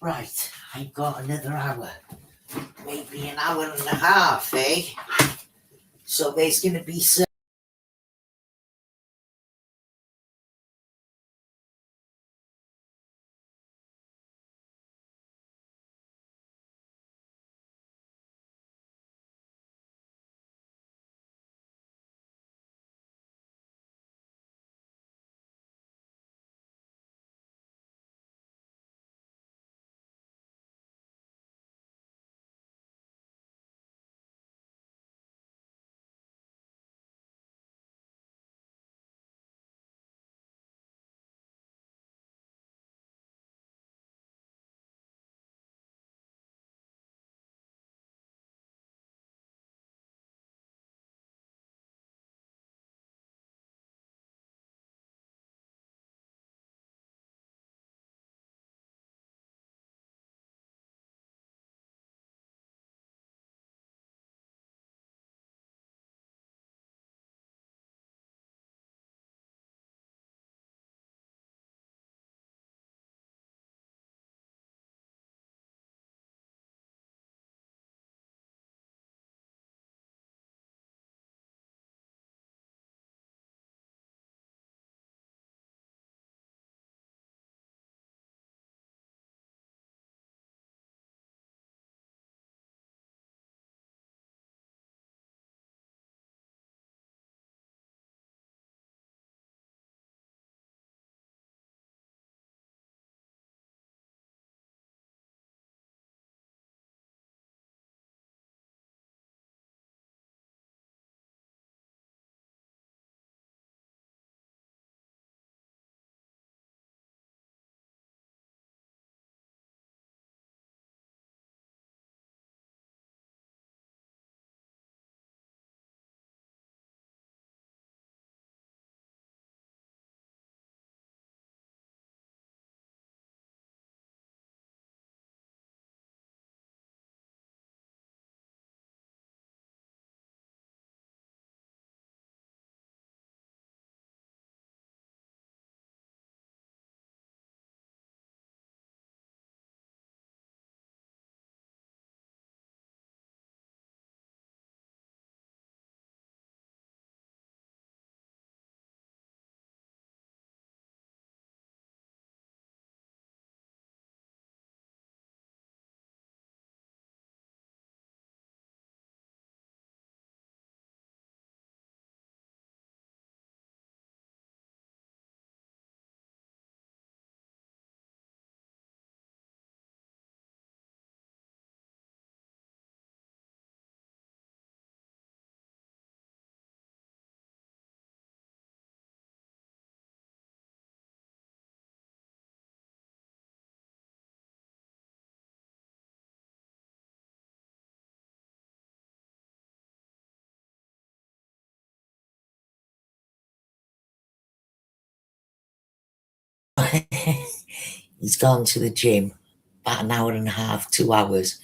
Right, I've got another hour, maybe an hour and a half, eh? So there's going to be some. He's gone to the gym about an hour and a half, 2 hours.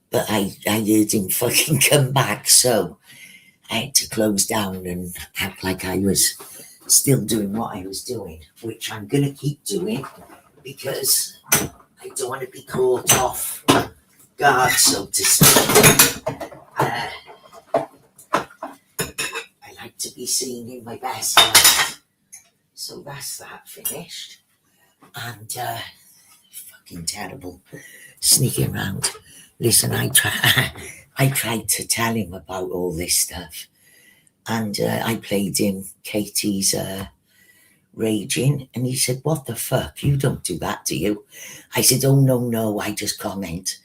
But I heard him fucking come back, so I had to close down and act like I was still doing what I was doing, which I'm gonna keep doing because I don't want to be caught off guard, so to speak. I like to be seen in my best light. So that's that finished. And fucking terrible sneaking around. Listen, I tried to tell him about all this stuff, and I played him Katie's Raging, and he said, "What the fuck? You don't do that, do you?" I said, "Oh no, I just comment."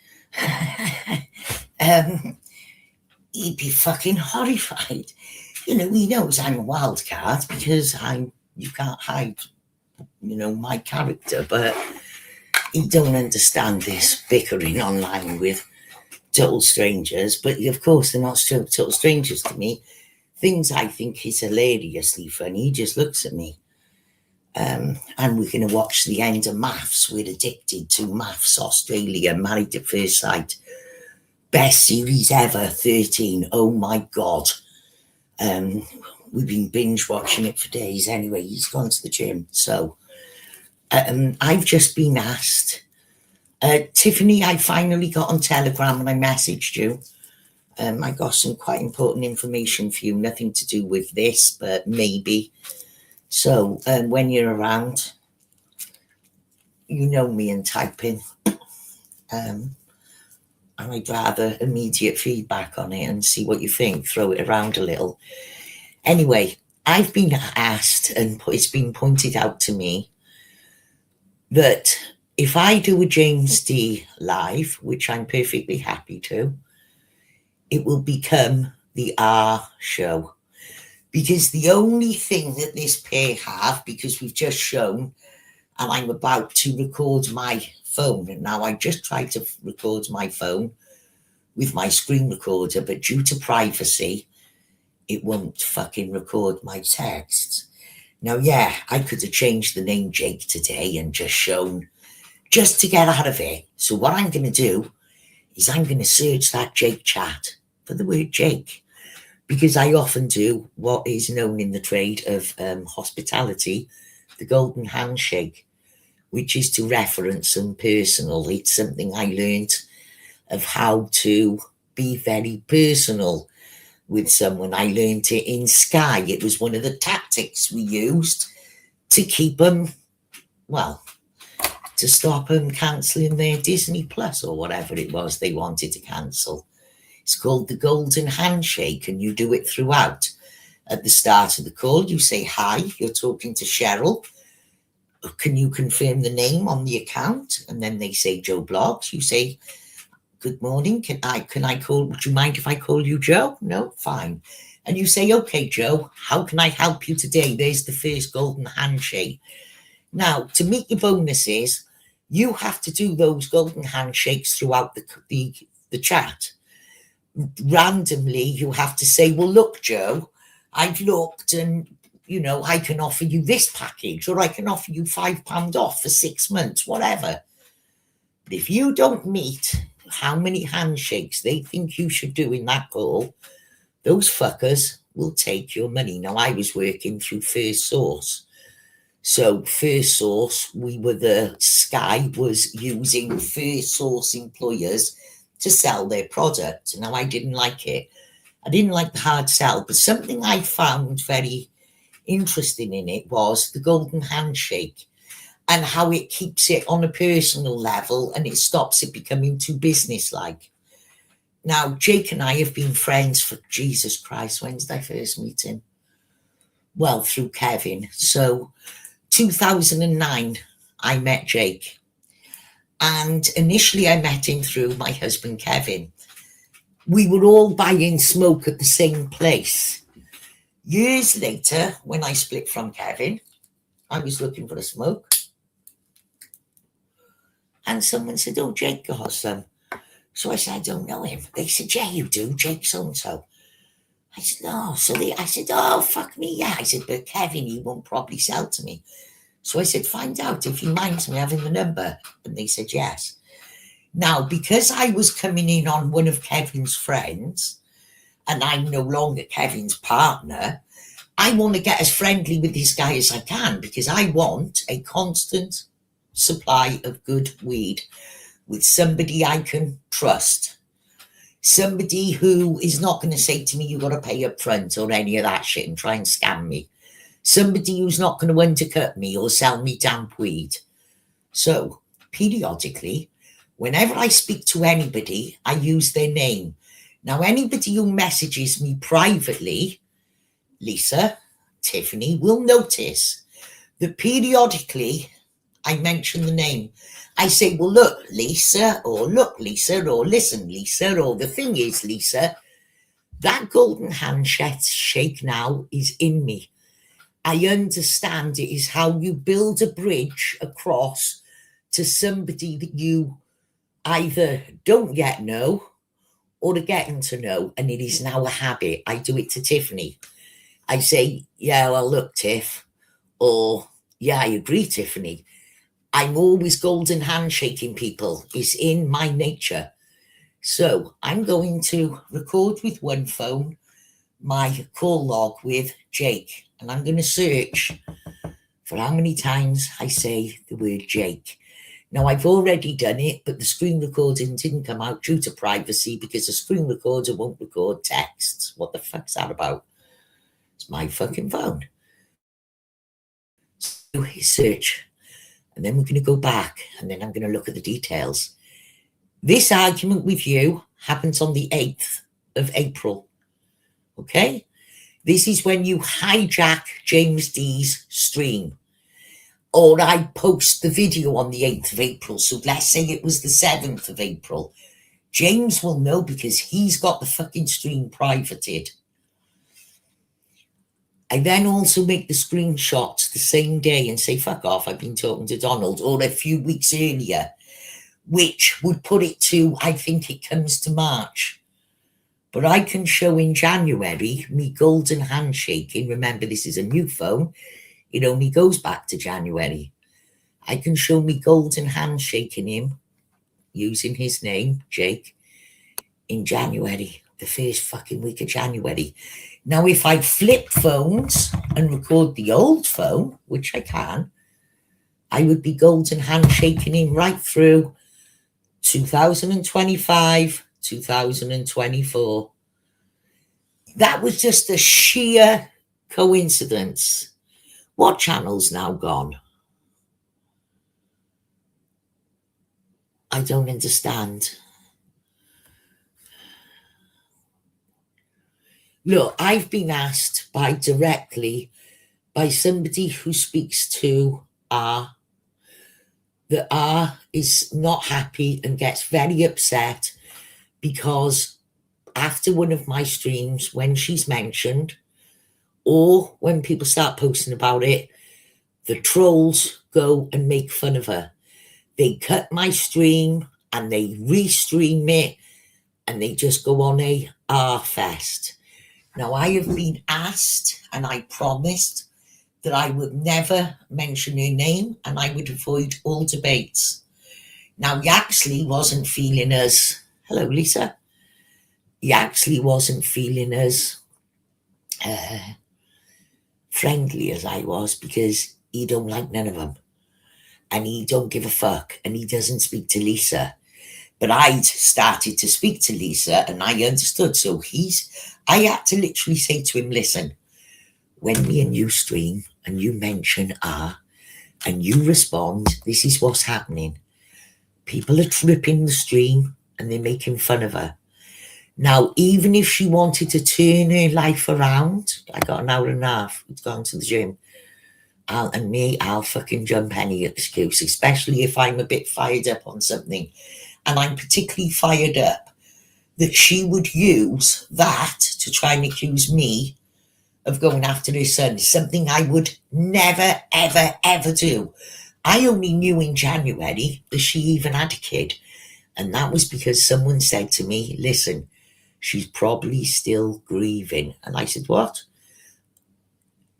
um, he'd be fucking horrified. You know, he knows I'm a wild card because you can't hide, my character, but he don't understand this bickering online with total strangers. But of course, they're not total strangers to me. Things I think is hilariously funny. He just looks at me. And we're going to watch the end of Maths. We're addicted to Maths Australia, Married at First Sight. Best series ever, 13. Oh my God. We've been binge watching it for days. Anyway, he's gone to the gym. So I've just been asked Tiffany, I finally got on Telegram and I messaged you. I got some quite important information for you, nothing to do with this, but maybe. So when you're around, you know me and typing. And I'd rather immediate feedback on it and see what you think, throw it around a little. Anyway, I've been asked, and it's been pointed out to me, that if I do a James D live, which I'm perfectly happy to, it will become the R show. Because the only thing that this pair have, because we've just shown, and I'm about to record my phone. And now I just tried to record my phone with my screen recorder, but due to privacy, it won't fucking record my texts. Now, yeah, I could have changed the name Jake today and just shown, just to get out of it. So what I'm going to do is I'm going to search that Jake chat for the word Jake, because I often do what is known in the trade of hospitality, the golden handshake, which is to reference some personal. It's something I learned of how to be very personal with someone. I learned it in Sky. It was one of the tactics we used to keep them, well, to stop them cancelling their Disney Plus or whatever it was they wanted to cancel. It's called the golden handshake, and you do it throughout. At the start of the call, you say, hi, you're talking to Cheryl. Can you confirm the name on the account? And then they say Joe Blogs. You say, good morning. Can I call? Would you mind if I call you Joe? No, fine. And you say, okay, Joe, how can I help you today? There's the first golden handshake. Now, to meet your bonuses, you have to do those golden handshakes throughout the chat. Randomly, you have to say, well, look, Joe, I've looked and, you know, I can offer you this package, or I can offer you £5 off for 6 months, whatever. But if you don't meet how many handshakes they think you should do in that call, those fuckers will take your money. Now, I was working through First Source. So First Source, Sky was using First Source employers to sell their product. Now, I didn't like it. I didn't like the hard sell, but something I found very interesting in it was the golden handshake and how it keeps it on a personal level and it stops it becoming too business-like. Now, Jake and I have been friends for, Jesus Christ, when did I first meet him? Well, through Kevin. So 2009, I met Jake. And initially I met him through my husband, Kevin. We were all buying smoke at the same place. Years later, when I split from Kevin, I was looking for a smoke. And someone said, oh, Jake got some. So I said, I don't know him. They said, yeah, you do, Jake so-and-so. I said, no. I said, oh, fuck me, yeah. I said, but Kevin, he won't probably sell to me. So I said, find out if he minds me having the number. And they said, yes. Now, because I was coming in on one of Kevin's friends, and I'm no longer Kevin's partner, I want to get as friendly with this guy as I can, because I want a constant supply of good weed with somebody I can trust. Somebody who is not going to say to me, you got to pay up front or any of that shit and try and scam me. Somebody who's not going to undercut me or sell me damp weed. So, periodically, whenever I speak to anybody, I use their name. Now, anybody who messages me privately, Lisa, Tiffany, will notice that periodically I mention the name. I say, well, look, Lisa, or look, Lisa, or listen, Lisa, or the thing is, Lisa, that golden handshake now is in me. I understand it is how you build a bridge across to somebody that you either don't yet know or are getting to know, and it is now a habit. I do it to Tiffany. I say, yeah, well, look, Tiff, or yeah, I agree, Tiffany. I'm always golden handshaking people. It's in my nature. So I'm going to record with one phone my call log with Jake, and I'm going to search for how many times I say the word Jake. Now, I've already done it, but the screen recording didn't come out due to privacy because a screen recorder won't record texts. What the fuck's that about? It's my fucking phone. So search, and then we're going to go back, and then I'm going to look at the details. This argument with you happens on the 8th of April. Okay? This is when you hijack James D's stream. Or I post the video on the 8th of April. So let's say it was the 7th of April. James will know because he's got the fucking stream privated. I then also make the screenshots the same day and say, fuck off, I've been talking to Donald, or a few weeks earlier, which would put it to, I think it comes to March. But I can show in January me golden handshaking. Remember, this is a new phone. It only goes back to January. I can show me golden handshaking him using his name, Jake, in January, the first fucking week of January. Now, if I flip phones and record the old phone, which I can, I would be golden handshaking him right through 2025, 2024. That was just a sheer coincidence. What channel's now gone? I don't understand. Look, I've been asked directly by somebody who speaks to R that R is not happy and gets very upset because after one of my streams, when she's mentioned, or when people start posting about it, the trolls go and make fun of her. They cut my stream and they restream it and they just go on a R-fest. Now, I have been asked and I promised that I would never mention her name and I would avoid all debates. Now, he actually wasn't feeling as, hello, Lisa. He actually wasn't feeling as friendly as I was because he don't like none of them. And he don't give a fuck and he doesn't speak to Lisa. But I'd started to speak to Lisa and I understood. So I had to literally say to him, listen, when me and you stream and you mention R and you respond, this is what's happening. People are tripping the stream and they're making fun of her. Now, even if she wanted to turn her life around, I got an hour and a half, it's gone to the gym. I'll fucking jump any excuse, especially if I'm a bit fired up on something. And I'm particularly fired up that she would use that to try and accuse me of going after her son, something I would never, ever, ever do. I only knew in January that she even had a kid. And that was because someone said to me, listen, she's probably still grieving. And I said, what?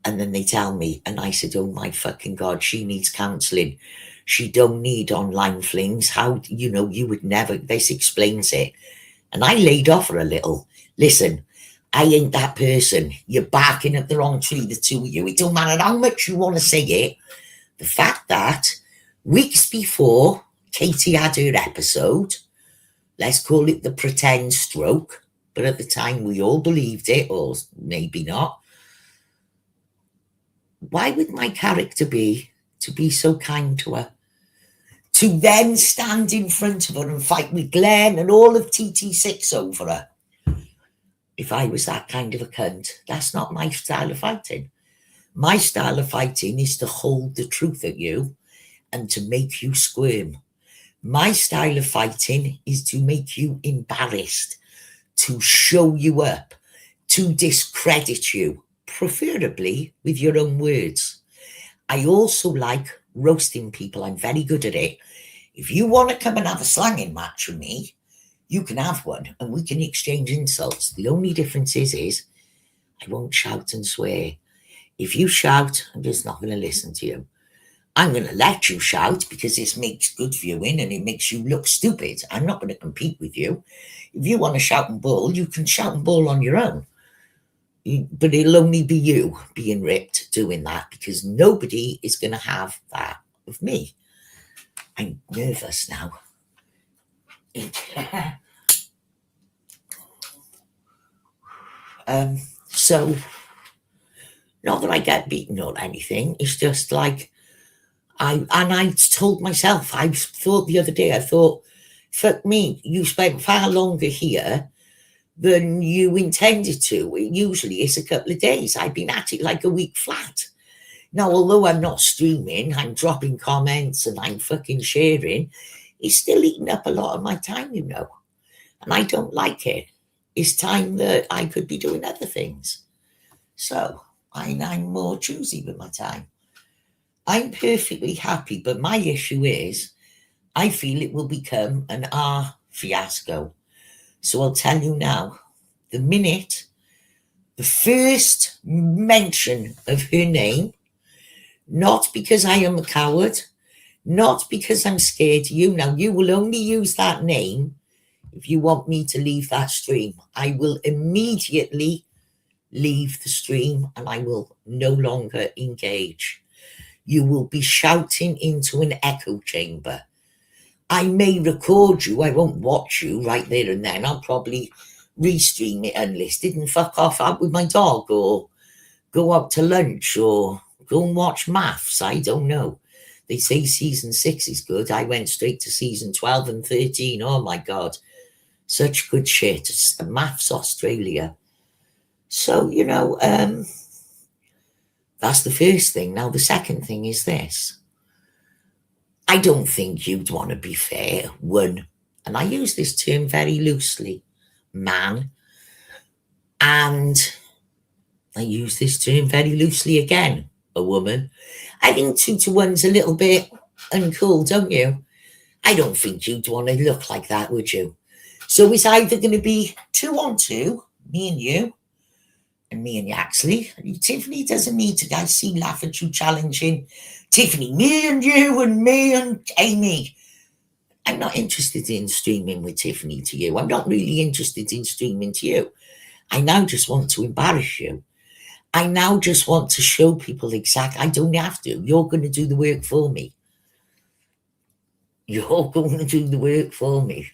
And then they tell me, and I said, oh my fucking God, she needs counselling. She don't need online flings. How, you would never, this explains it. And I laid off her a little. Listen, I ain't that person. You're barking at the wrong tree, the two of you. It don't matter how much you want to say it. The fact that weeks before Katie had her episode, let's call it the pretend stroke, but at the time we all believed it, or maybe not. Why would my character be to be so kind to her? To then stand in front of her and fight with Glenn and all of TT6 over her? If I was that kind of a cunt, that's not my style of fighting. My style of fighting is to hold the truth at you and to make you squirm. My style of fighting is to make you embarrassed, to show you up, to discredit you, preferably with your own words. I also like roasting people. I'm very good at it. If you want to come and have a slanging match with me, you can have one and we can exchange insults. The only difference is I won't shout and swear. If you shout, I'm just not going to listen to you. I'm going to let you shout because this makes good viewing and it makes you look stupid. I'm not going to compete with you. If you want to shout and bull, you can shout and bull on your own. But it'll only be you being ripped doing that because nobody is going to have that of me. I'm nervous now. So, not that I get beaten or anything, it's just like, I told myself, I thought the other day, I thought, fuck me, you spent far longer here than you intended to. Usually it's a couple of days. I've been at it like a week flat. Now, although I'm not streaming, I'm dropping comments and I'm fucking sharing, it's still eating up a lot of my time, you know. And I don't like it. It's time that I could be doing other things. So I'm more choosy with my time. I'm perfectly happy, but my issue is I feel it will become an R fiasco. So I'll tell you now, the minute the first mention of her name, not because I am a coward, not because I'm scared of you. Now, you will only use that name if you want me to leave that stream. I will immediately leave the stream and I will no longer engage. You will be shouting into an echo chamber. I may record you, I won't watch you right there and then. I'll probably restream it unlisted and fuck off out with my dog or go out to lunch or go and watch Maths. I don't know. They say season 6 is good. I went straight to season 12 and 13. Oh my God. Such good shit. Maths Australia. So, you know, that's the first thing. Now, the second thing is this. I don't think you'd want to be fair, one, and I use this term very loosely, man, and I use this term very loosely again, a woman. I think 2 to 1's a little bit uncool, don't you? I don't think you'd want to look like that, would you? So it's either going to be 2 on 2, me and you actually. Tiffany doesn't need to, I see laugh at you challenging Tiffany, me and you and me and Amy. I'm not interested in streaming with Tiffany to you. I'm not really interested in streaming to you. I now just want to embarrass you. I now just want to show people exactly. I don't have to. You're going to do the work for me. You're going to do the work for me.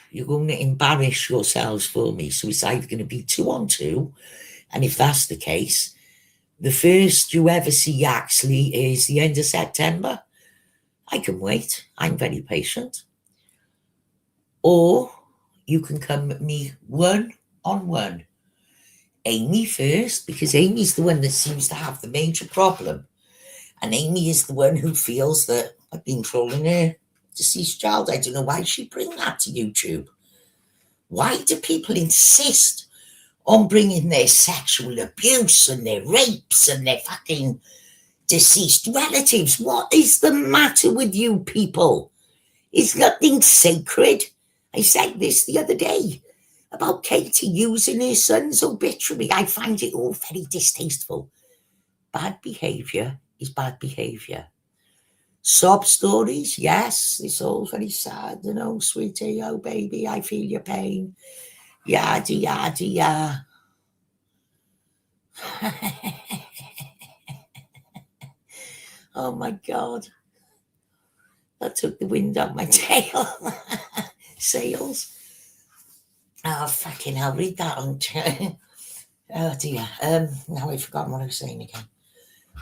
You're going to embarrass yourselves for me. So it's either going to be 2 on 2. And if that's the case, the first you ever see Yaxley is the end of September. I can wait. I'm very patient. Or you can come at me 1 on 1. Amy first, because Amy's the one that seems to have the major problem. And Amy is the one who feels that I've been trolling her deceased child. I don't know why she'd bring that to YouTube. Why do people insist on bringing their sexual abuse and their rapes and their fucking deceased relatives? What is the matter with you people? Is nothing sacred? I said this the other day about Katie using her son's obituary. I find it all very distasteful. Bad behaviour is bad behaviour. Sob stories, yes, it's all very sad, you know, sweetie, oh baby, I feel your pain. Yada, yada, yada. Oh my God. That took the wind out my tail. Sales. Oh, fucking hell, read that on. Oh dear. Now I've forgotten what I was saying again.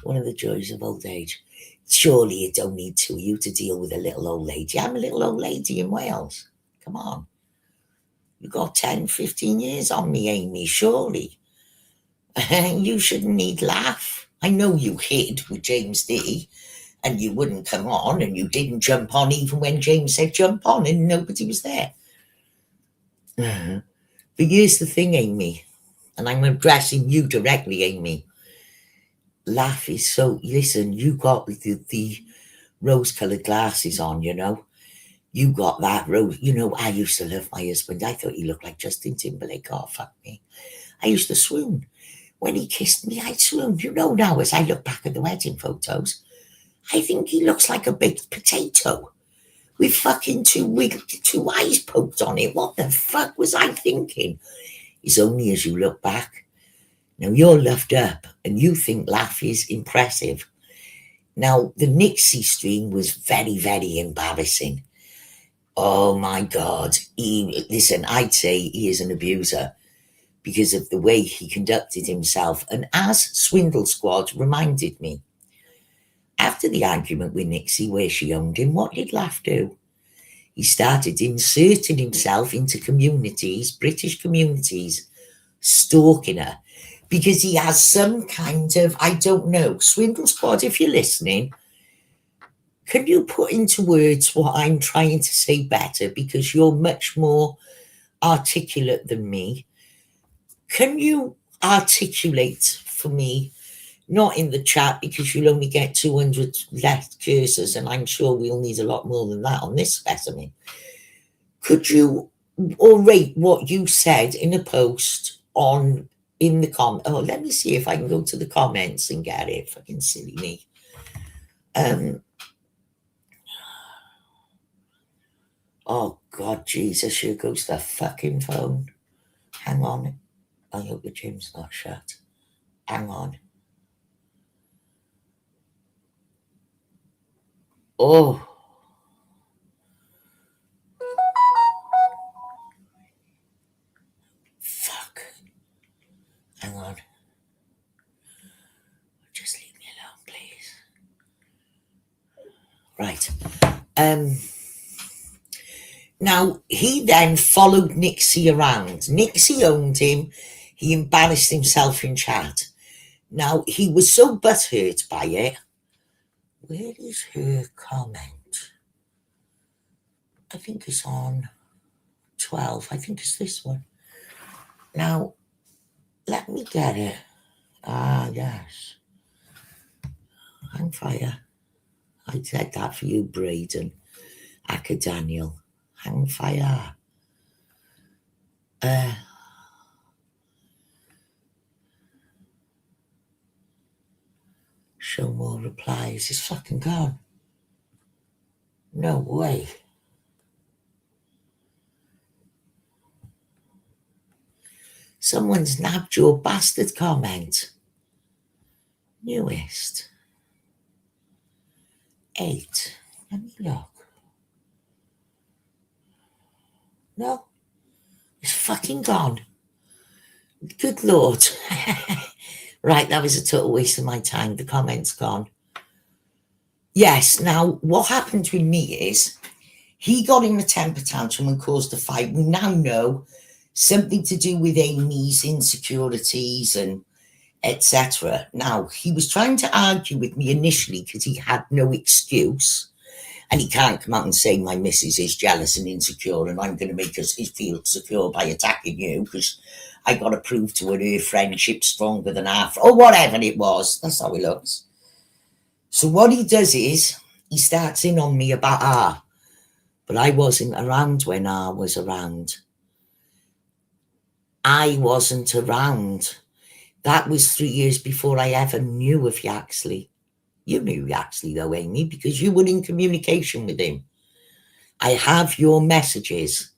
One of the joys of old age. Surely you don't need 2 of you to deal with a little old lady. I'm a little old lady in Wales. Come on. You've got 10, 15 years on me, Amy, surely. You shouldn't need laugh. I know you hid with James D. and you wouldn't come on and you didn't jump on even when James said jump on and nobody was there. But here's the thing, Amy, and I'm addressing you directly, Amy. Laugh is so, listen, you got the rose-coloured glasses on, you know. You got that rose, you know, I used to love my husband. I thought he looked like Justin Timberlake. Oh, fuck me. I used to swoon. When he kissed me, I'd swoon. You know now, as I look back at the wedding photos, I think he looks like a baked potato with fucking two eyes poked on it. What the fuck was I thinking? It's only as you look back. Now you're loved up and you think laugh is impressive. Now the Nixie stream was very, very embarrassing. Oh my God. Listen, I'd say he is an abuser because of the way he conducted himself. And as Swindle Squad reminded me, after the argument with Nixie where she owned him, what did Laugh do? He started inserting himself into communities, British communities, stalking her, because he has some kind of, I don't know, Swindle Squad, if you're listening, can you put into words what I'm trying to say better? Because you're much more articulate than me. Can you articulate for me, not in the chat because you'll only get 200 left cursors, and I'm sure we'll need a lot more than that on this specimen. Could you orate what you said in a post in the comment? Oh, let me see if I can go to the comments and get it. Fucking silly me. Oh God, Jesus, here goes the fucking phone. Hang on. I hope the gym's not shut. Hang on. Oh. Fuck. Hang on. Just leave me alone, please. Right. Now, he then followed Nixie around. Nixie owned him. He embarrassed himself in chat. Now, he was so butthurt by it. Where is her comment? I think it's on 12. I think it's this one. Now, let me get it. Ah, yes. Hang fire. I said that for you, Braden. Aka Daniel. Hang fire. Show more replies. It's fucking gone. No way. Someone's nabbed your bastard comment. Newest. 8. Let me look. No. It's fucking gone. Good Lord. Right, that was a total waste of my time. The comment's gone. Yes, now what happened with me is he got in a temper tantrum and caused a fight. We now know something to do with Amy's insecurities and etc. Now, he was trying to argue with me initially because he had no excuse. And he can't come out and say my missus is jealous and insecure and I'm going to make us feel secure by attacking you because I got to prove to her friendship's stronger than our, or whatever it was. That's how he looks. So what he does is he starts in on me about R. But I wasn't around when R was around. I wasn't around. That was 3 years before I ever knew of Yaxley. You knew Yaxley though, Amy, because you were in communication with him. I have your messages.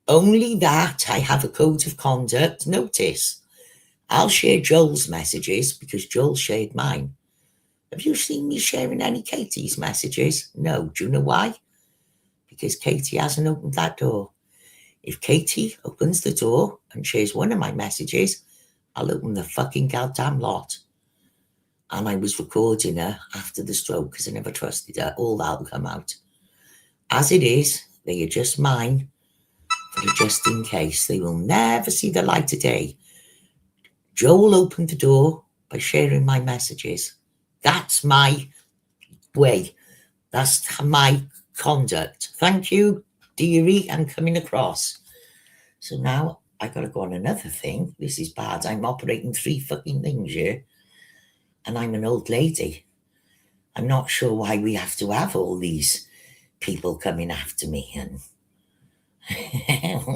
Only that I have a code of conduct. Notice, I'll share Joel's messages because Joel shared mine. Have you seen me sharing any Katie's messages? No. Do you know why? Because Katie hasn't opened that door. If Katie opens the door and shares one of my messages, I'll open the fucking goddamn lot. And I was recording her after the stroke because I never trusted her. All that'll come out. As it is, they are just mine for the just in case. They will never see the light of day. Joel opened the door by sharing my messages. That's my way. That's my conduct. Thank you, dearie. I'm coming across. So now I got to go on another thing. This is bad. I'm operating 3 fucking things here. And I'm an old lady. I'm not sure why we have to have all these people coming after me and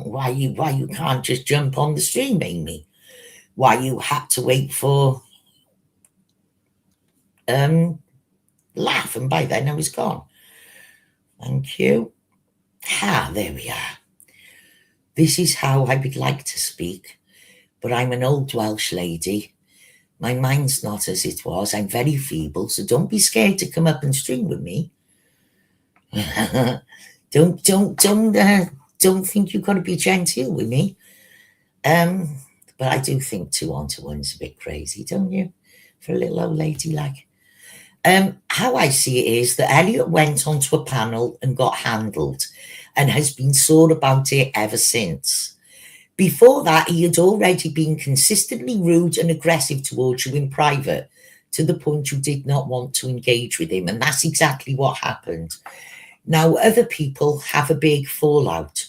why you can't just jump on the stream, Amy. Why you had to wait for Laugh, and by then I was gone. Thank you. There we are. This is how I would like to speak but I'm an old Welsh lady. My mind's not as it was. I'm very feeble, so don't be scared to come up and stream with me. Don't think you've got to be genteel with me. But I do think 2-on-1's a bit crazy, don't you? For a little old lady like. How I see it is that Elliot went onto a panel and got handled and has been sore about it ever since. Before that, he had already been consistently rude and aggressive towards you in private, to the point you did not want to engage with him. And that's exactly what happened. Now, other people have a big fallout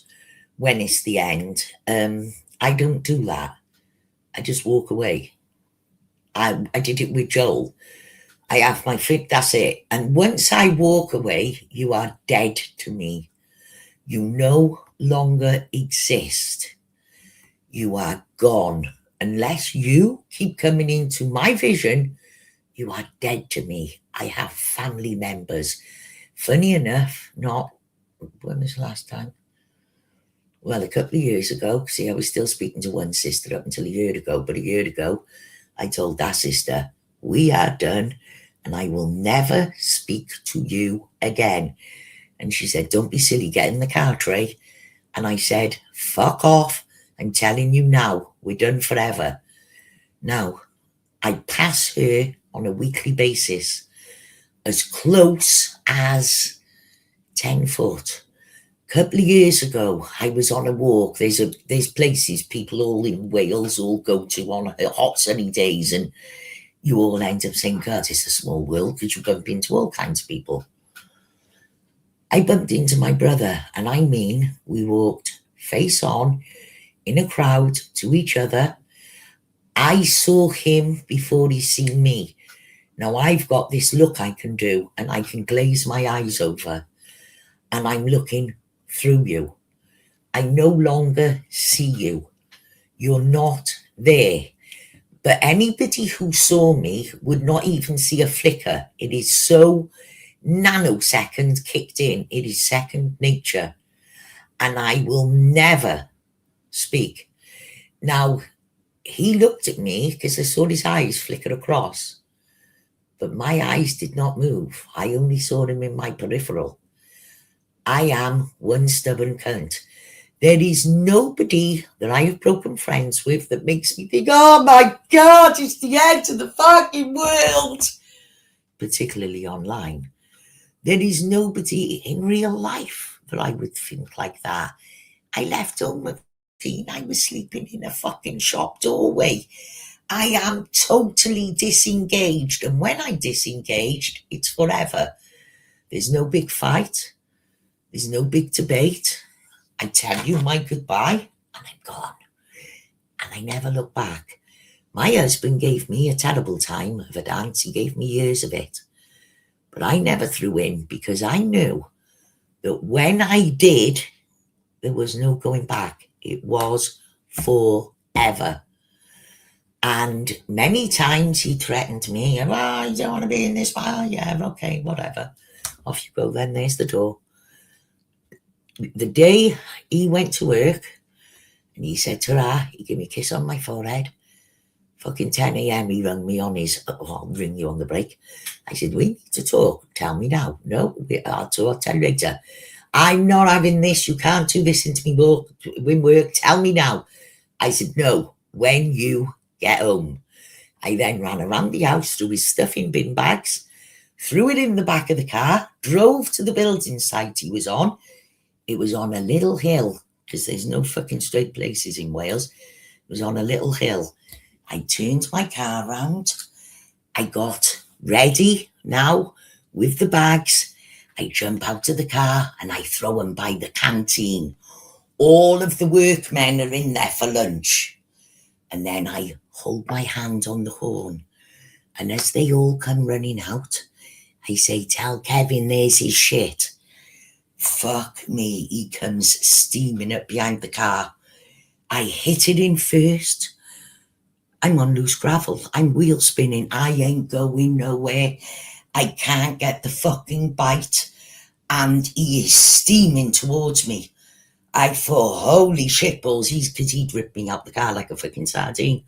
when it's the end. I don't do that. I just walk away. I did it with Joel. I have my fit, that's it. And once I walk away, you are dead to me. You no longer exist. You are gone. Unless you keep coming into my vision, you are dead to me. I have family members. Funny enough, when was the last time? Well, a couple of years ago. See, I was still speaking to one sister up until a year ago. But a year ago, I told that sister, we are done and I will never speak to you again. And she said, don't be silly, get in the car, Trey. And I said, fuck off. I'm telling you now, we're done forever. Now, I pass her on a weekly basis, as close as 10 foot. A couple of years ago, I was on a walk. There's places people all in Wales all go to on hot sunny days, and you all end up saying, God, it's a small world, because you bump into all kinds of people. I bumped into my brother, and I mean, we walked face on in a crowd to each other. I saw him before he seen me. Now I've got this look I can do, and I can glaze my eyes over, and I'm looking through you. I no longer see you. You're not there. But anybody who saw me would not even see a flicker. It is so nanosecond kicked in. It is second nature. And I will never speak. Now, he looked at me because I saw his eyes flicker across. But my eyes did not move. I only saw him in my peripheral. I am one stubborn cunt. There is nobody that I have broken friends with that makes me think, oh my God, it's the end of the fucking world. Particularly online. There is nobody in real life that I would think like that. I left home at 15. I was sleeping in a fucking shop doorway. I am totally disengaged. And when I'm disengaged, it's forever. There's no big fight. There's no big debate. I tell you my goodbye, and I'm gone. And I never look back. My husband gave me a terrible time of a dance. He gave me years of it. But I never threw in, because I knew that when I did, there was no going back. It was forever. And many times he threatened me, you don't want to be in this bar? Yeah, okay, whatever. Off you go then, there's the door. The day he went to work and he said, ta-ra, he gave me a kiss on my forehead. Fucking 10 a.m. he rung me on his, I'll ring you on the break. I said, we need to talk. Tell me now. No, I'll tell you later. I'm not having this. You can't do this into me work. Tell me now. I said, no, when you get home. I then ran around the house, threw his stuff in bin bags, threw it in the back of the car, drove to the building site he was on. It was on a little hill, because there's no fucking straight places in Wales. It was on a little hill. I turned my car around. I got ready now with the bags. I jump out of the car and I throw them by the canteen. All of the workmen are in there for lunch. And then I hold my hand on the horn. And as they all come running out, I say, tell Kevin there's his shit. Fuck me, he comes steaming up behind the car. I hit it in first. I'm on loose gravel. I'm wheel spinning. I ain't going nowhere. I can't get the fucking bite. And he is steaming towards me. I thought, holy shitballs, because he'd ripped me out the car like a fucking sardine.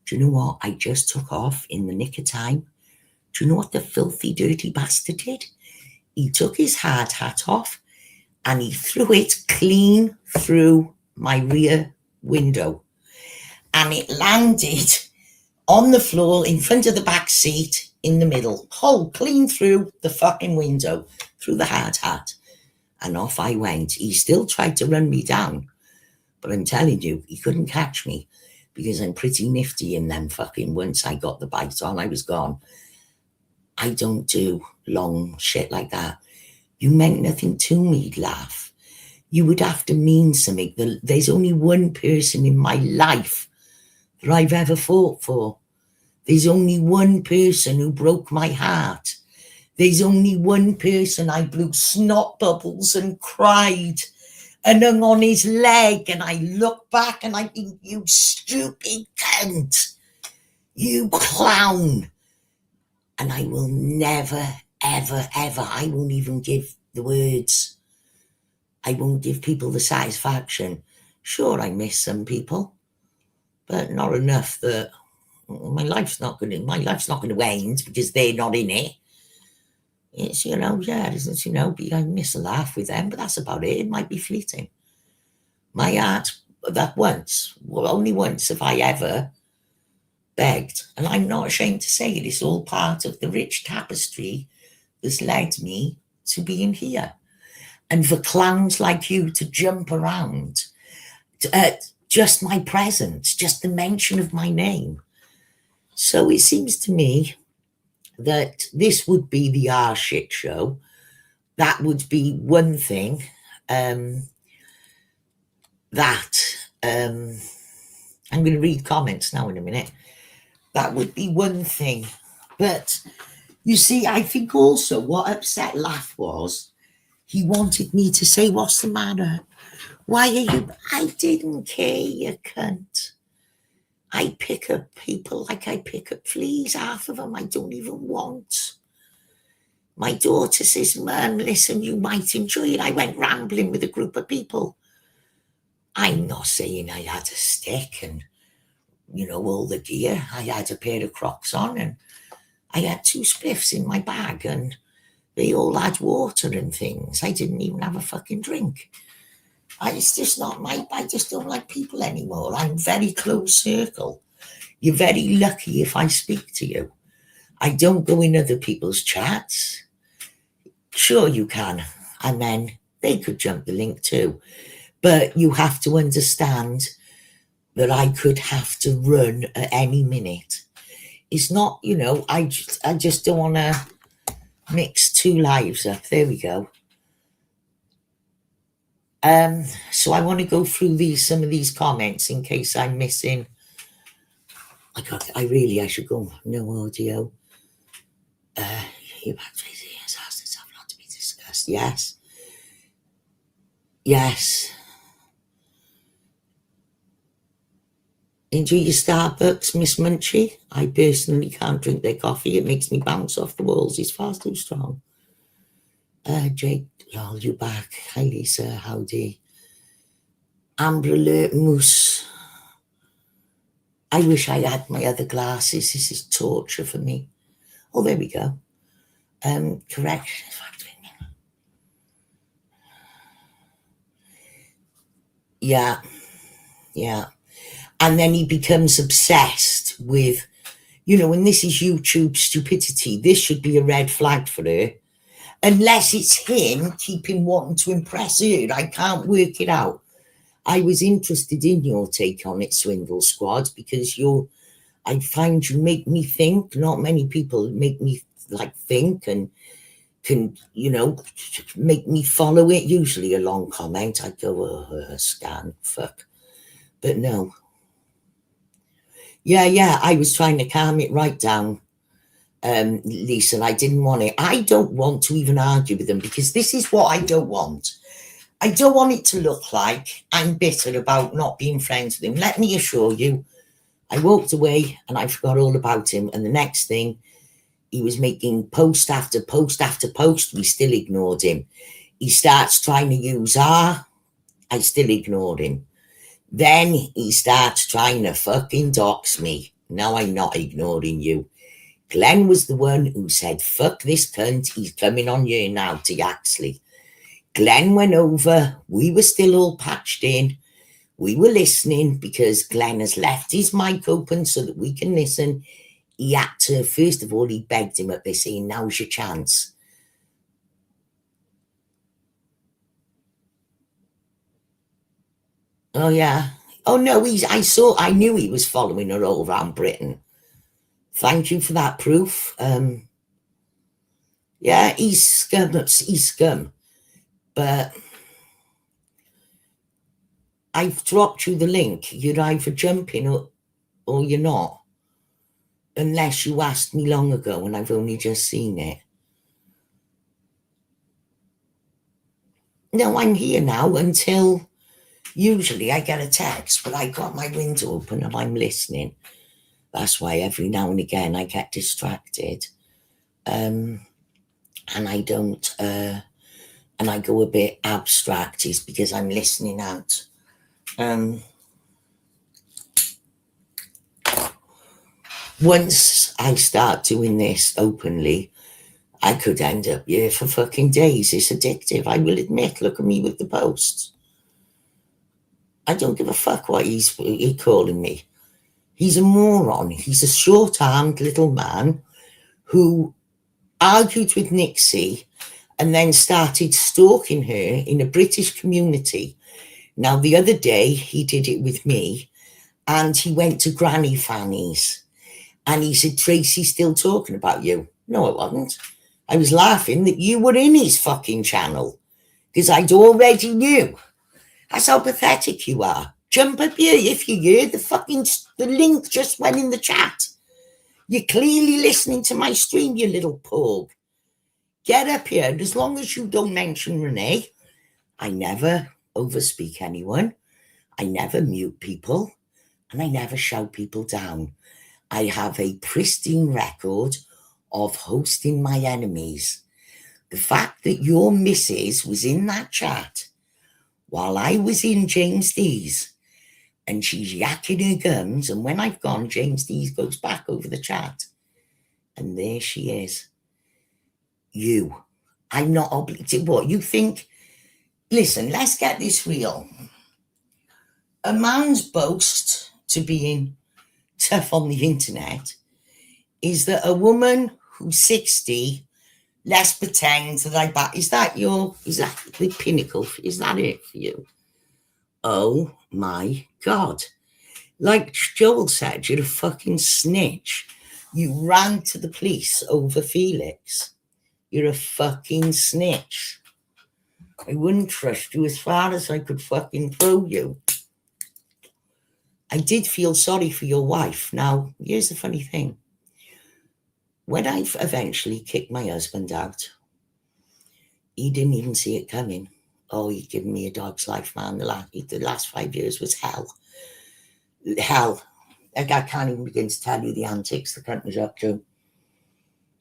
Do you know what? I just took off in the nick of time. Do you know what the filthy, dirty bastard did? He took his hard hat off and he threw it clean through my rear window. And it landed on the floor in front of the back seat in the middle. Hole clean through the fucking window, through the hard hat. And off I went. He still tried to run me down. But I'm telling you, he couldn't catch me because I'm pretty nifty in them fucking, once I got the bite on, I was gone. I don't do long shit like that. You meant nothing to me, laugh. You would have to mean something. There's only one person in my life that I've ever fought for. There's only one person who broke my heart. There's only one person I blew snot bubbles and cried and hung on his leg, and I look back and I think, you stupid cunt, you clown. And I will never, ever, ever, I won't even give the words. I won't give people the satisfaction. Sure, I miss some people, but not enough that my life's not going to end because they're not in it. It's, I miss a laugh with them, but that's about it. It might be fleeting. My heart, that once, well, only once have I ever begged, and I'm not ashamed to say it, it's all part of the rich tapestry that's led me to being here. And for clowns like you to jump around, just my presence, just the mention of my name. So it seems to me that this would be the R shit show. That would be one thing. I'm going to read comments now in a minute. That would be one thing. But you see, I think also what upset Laugh was, he wanted me to say, what's the matter? Why are you? I didn't care, you cunt. I pick up people like I pick up fleas. Half of them I don't even want. My daughter says, Mum, listen, you might enjoy it. I went rambling with a group of people. I'm not saying I had a stick and, all the gear. I had a pair of Crocs on and I had 2 spliffs in my bag and they all had water and things. I didn't even have a fucking drink. It's just not I just don't like people anymore. I'm very close circle. You're very lucky if I speak to you. I don't go in other people's chats. Sure you can. And then they could jump the link too. But you have to understand that I could have to run at any minute. It's not, I just don't want to mix 2 lives up. There we go. So I want to go through some of these comments in case I'm missing. I should go. No audio. Your bacteria has stuff not to be discussed. Yes. Enjoy your Starbucks, Miss Munchie. I personally can't drink their coffee. It makes me bounce off the walls. It's far too strong. Jake, lol, you back. Hi, Lisa. Howdy. Amber Alert Moose. I wish I had my other glasses. This is torture for me. Oh, there we go. Correct. Yeah. And then he becomes obsessed with, and this is YouTube stupidity. This should be a red flag for her. Unless it's him keeping wanting to impress her. I can't work it out. I was interested in your take on it, Swindle Squad, because I find you make me think. Not many people make me think and can, make me follow it. Usually a long comment. I go, scan, fuck. But no. Yeah, I was trying to calm it right down, Lisa. I didn't want it. I don't want to even argue with them because this is what I don't want. I don't want it to look like I'm bitter about not being friends with him. Let me assure you, I walked away and I forgot all about him. And the next thing, he was making post after post after post. We still ignored him. He starts trying to use R I still ignored him. Then he starts trying to fucking dox me. Now I'm not ignoring you. Glenn was the one who said, fuck this cunt, he's coming on you now to Yaxley. Glenn went over, we were still all patched in. We were listening because Glenn has left his mic open so that we can listen. He had to, first of all, he begged him up there saying, now's your chance. Oh, yeah. Oh, no, I knew he was following her all around Britain. Thank you for that proof. Yeah, he's scum. But I've dropped you the link. You're either jumping or you're not. Unless you asked me long ago and I've only just seen it. No, I'm here now until usually I get a text, but I got my window open and I'm listening. That's why every now and again I get distracted. And I don't, and I go a bit abstract is because I'm listening out. Once I start doing this openly, I could end up here for fucking days. It's addictive, I will admit. Look at me with the posts. I don't give a fuck what he's calling me. He's a moron. He's a short-armed little man who argued with Nixie and then started stalking her in a British community. Now, the other day, he did it with me, and he went to Granny Fanny's. And he said, Tracy's still talking about you. No, I wasn't. I was laughing that you were in his fucking channel because I'd already knew. That's how pathetic you are. Jump up here if you hear the link just went in the chat. You're clearly listening to my stream, you little porg. Get up here. And as long as you don't mention Renee, I never overspeak anyone. I never mute people. And I never shout people down. I have a pristine record of hosting my enemies. The fact that your missus was in that chat while I was in James D's and she's yakking her gums, and when I've gone, James D's goes back over the chat and there she is. I'm not obligated. What you think? Listen, let's get this real. A man's boast to being tough on the internet is that a woman who's 60, let's pretend that is that the pinnacle? Is that it for you? Oh my God. Like Joel said, you're a fucking snitch. You ran to the police over Felix. You're a fucking snitch. I wouldn't trust you as far as I could fucking throw you. I did feel sorry for your wife. Now, here's the funny thing. When I eventually kicked my husband out, he didn't even see it coming. Oh, he'd given me a dog's life, man. The last 5 years was hell. Hell. Like, I can't even begin to tell you the antics the cunt was up to.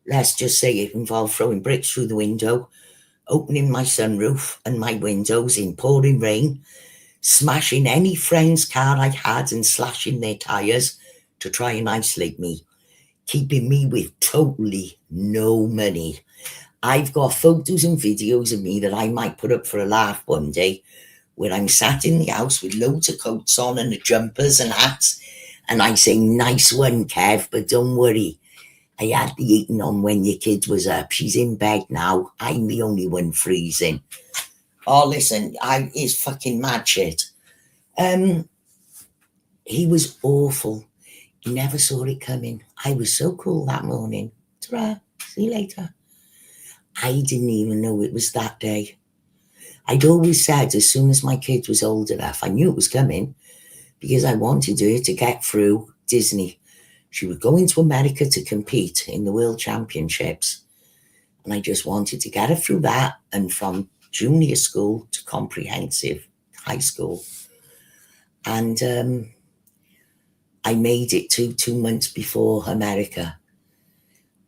Let's just say it involved throwing bricks through the window, opening my sunroof and my windows in pouring rain, smashing any friend's car I had and slashing their tyres to try and isolate me, keeping me with totally no money. I've got photos and videos of me that I might put up for a laugh one day where I'm sat in the house with loads of coats on and the jumpers and hats, and I say, nice one, Kev, but don't worry. I had the heating on when your kid was up. She's in bed now. I'm the only one freezing. Oh, listen, it's fucking mad shit. He was awful. He never saw it coming. I was so cool that morning. Ta-ra, see you later. I didn't even know it was that day. I'd always said as soon as my kid was old enough, I knew it was coming because I wanted her to get through Disney. She was going to America to compete in the World Championships. And I just wanted to get her through that, and from junior school to comprehensive high school. And I made it to 2 months before America.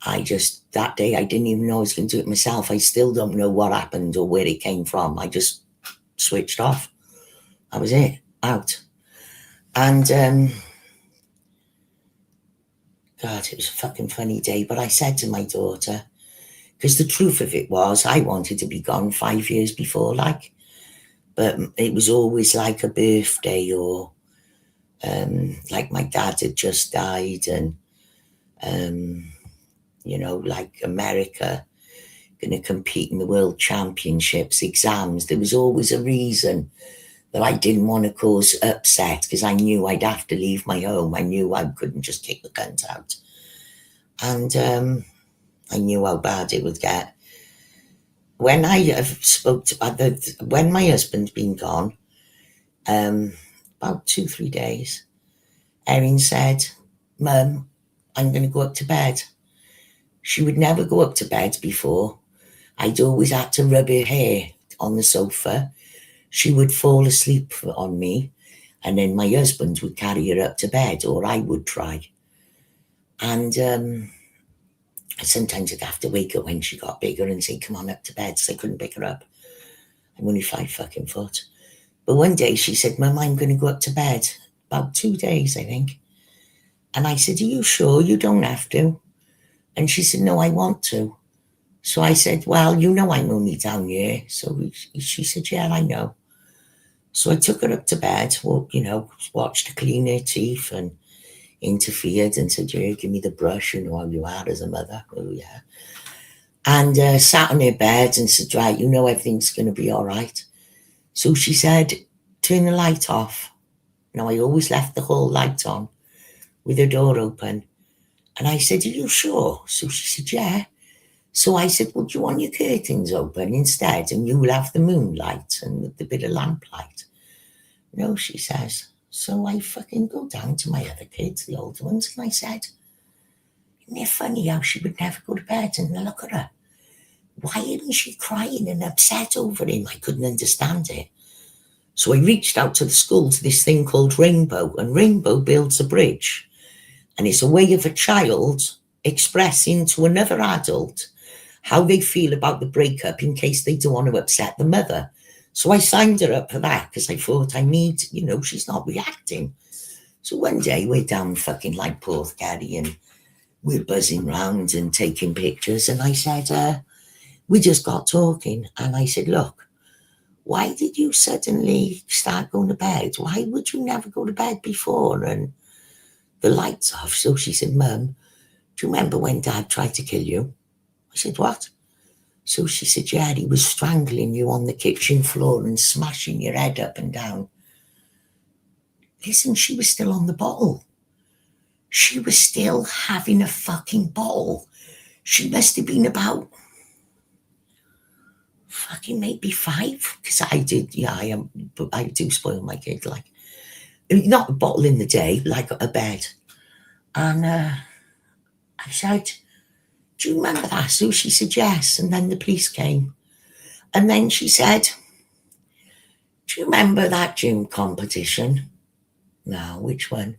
That day, I didn't even know I was going to do it myself. I still don't know what happened or where it came from. I just switched off. That was it, out. And God, it was a fucking funny day. But I said to my daughter, because the truth of it was, I wanted to be gone 5 years before, like, but it was always like a birthday or like my dad had just died, and you know, like America going to compete in the world championships, exams. There was always a reason that I didn't want to cause upset, because I knew I'd have to leave my home. I knew I couldn't just kick the cunt out. And I knew how bad it would get. When I spoke to when my husband's been gone, about 2-3 days, Erin said, Mum, I'm going to go up to bed. She would never go up to bed before. I'd always had to rub her hair on the sofa. She would fall asleep on me, and then my husband would carry her up to bed, or I would try. And sometimes I'd have to wake her when she got bigger and say, come on up to bed, so I couldn't pick her up. I'm only 5 fucking foot. But one day she said, Mum, I'm going to go up to bed. About 2 days, I think. And I said, are you sure? You don't have to. And she said, no, I want to. So I said, well, you know I'm only down here. So she said, yeah, I know. So I took her up to bed, watched her clean her teeth, and interfered and said, yeah, give me the brush, you know how you are as a mother. Oh, yeah. And sat on her bed and said, right, you know everything's going to be all right. So she said, turn the light off. Now, I always left the whole light on with her door open. And I said, are you sure? So she said, yeah. So I said, well, do you want your curtains open instead? And you'll have the moonlight and the bit of lamplight. No, she says. So I fucking go down to my other kids, the older ones, and I said, isn't it funny how she would never go to bed? And I look at her. Why isn't she crying and upset over him? I couldn't understand it. So I reached out to the school to this thing called Rainbow, and Rainbow builds a bridge. And it's a way of a child expressing to another adult how they feel about the breakup in case they don't want to upset the mother. So I signed her up for that because I thought she's not reacting. So one day we're down fucking like Porthcurry and we're buzzing round and taking pictures. And I said, we just got talking. And I said, look, why did you suddenly start going to bed? Why would you never go to bed before? And the lights off. So she said, Mum, do you remember when Dad tried to kill you? I said, what? So she said, yeah, he was strangling you on the kitchen floor and smashing your head up and down. Listen, she was still on the bottle. She was still having a fucking bottle. She must have been about fucking maybe 5, because I did, I do spoil my kid, like, not a bottle in the day, like a bed. And I said, do you remember that? So she said, yes. And then the police came. And then she said, do you remember that gym competition? No, which one?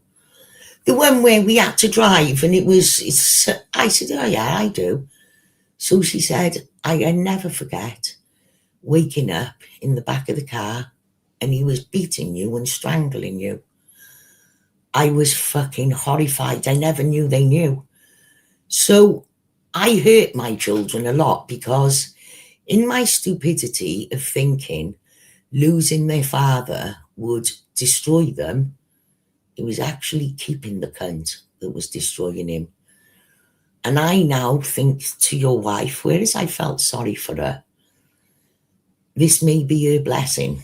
The one where we had to drive and I said, oh yeah, I do. So she said, I never forget waking up in the back of the car and he was beating you and strangling you. I was fucking horrified. I never knew they knew. So I hurt my children a lot because in my stupidity of thinking losing their father would destroy them, it was actually keeping the cunt that was destroying him. And I now think to your wife, whereas I felt sorry for her, this may be her blessing,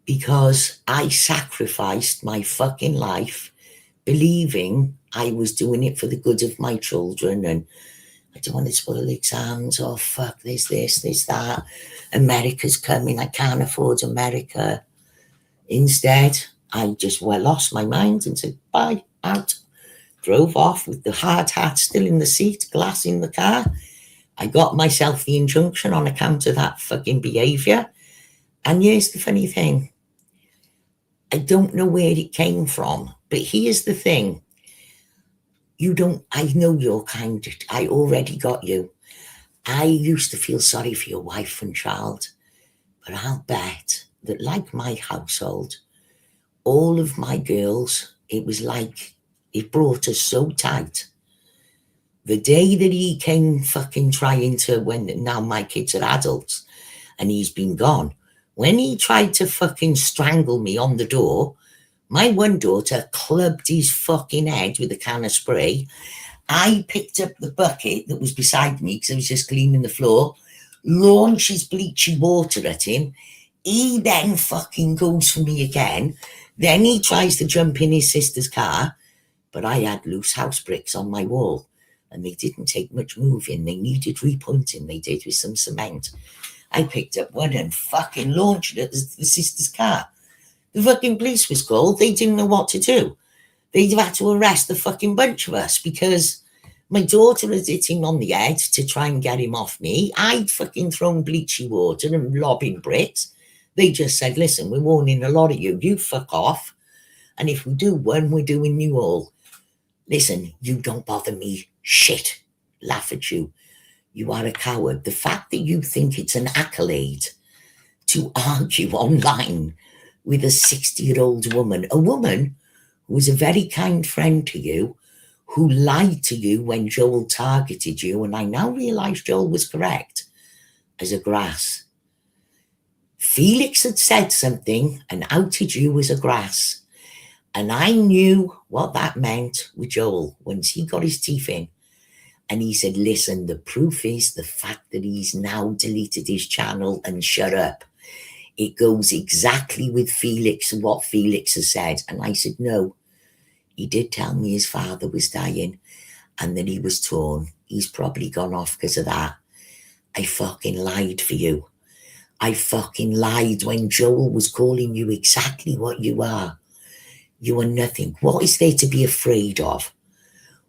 because I sacrificed my fucking life believing I was doing it for the good of my children, and I don't want to spoil exams, or fuck, there's this, there's that, America's coming, I can't afford America. Instead, I just lost my mind and said, bye, out. Drove off with the hard hat still in the seat, glass in the car. I got myself the injunction on account of that fucking behaviour. And here's the funny thing. I don't know where it came from, but here's the thing. I know you're kind. I already got you. I used to feel sorry for your wife and child, but I'll bet that, like my household, all of my girls, it was like it brought us so tight. The day that he came fucking trying to, when now my kids are adults and he's been gone, when he tried to fucking strangle me on the door, my one daughter clubbed his fucking head with a can of spray. I picked up the bucket that was beside me because I was just cleaning the floor, launched his bleachy water at him. He then fucking goes for me again. Then he tries to jump in his sister's car, but I had loose house bricks on my wall and they didn't take much moving. They needed repointing. They did with some cement. I picked up one and fucking launched it at the sister's car. The fucking police was called. They didn't know what to do. They'd had to arrest the fucking bunch of us because my daughter had hit him on the head to try and get him off me. I'd fucking thrown bleachy water and lobbing bricks. They just said, listen, we're warning a lot of you. You fuck off. And if we do one, we're doing you all. Listen, you don't bother me. Shit. Laugh at you. You are a coward. The fact that you think it's an accolade to argue online with a 60-year-old woman, a woman who was a very kind friend to you, who lied to you when Joel targeted you, and I now realise Joel was correct, as a grass. Felix had said something and outed you as a grass. And I knew what that meant with Joel once he got his teeth in. And he said, listen, the proof is the fact that he's now deleted his channel and shut up. It goes exactly with Felix and what Felix has said. And I said, no, he did tell me his father was dying and that he was torn. He's probably gone off because of that. I fucking lied for you. I fucking lied when Joel was calling you exactly what you are. You are nothing. What is there to be afraid of?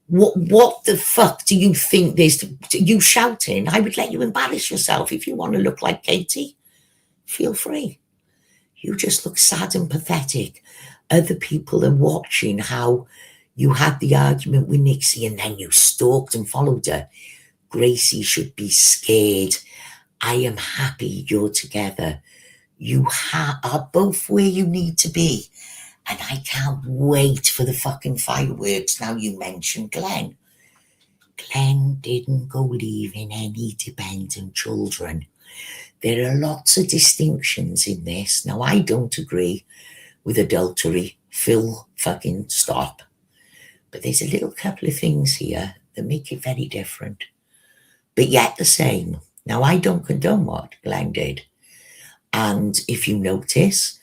What the fuck do you think there's you shouting? I would let you embarrass yourself if you want to look like Katie. Feel free. You just look sad and pathetic. Other people are watching how you had the argument with Nixie and then you stalked and followed her. Gracie should be scared. I am happy you're together. You are both where you need to be. And I can't wait for the fucking fireworks now you mentioned Glenn. Glenn didn't go leaving any dependent children. There are lots of distinctions in this. Now, I don't agree with adultery. Phil, fucking stop. But there's a little couple of things here that make it very different, but yet the same. Now, I don't condone what Glenn did. And if you notice,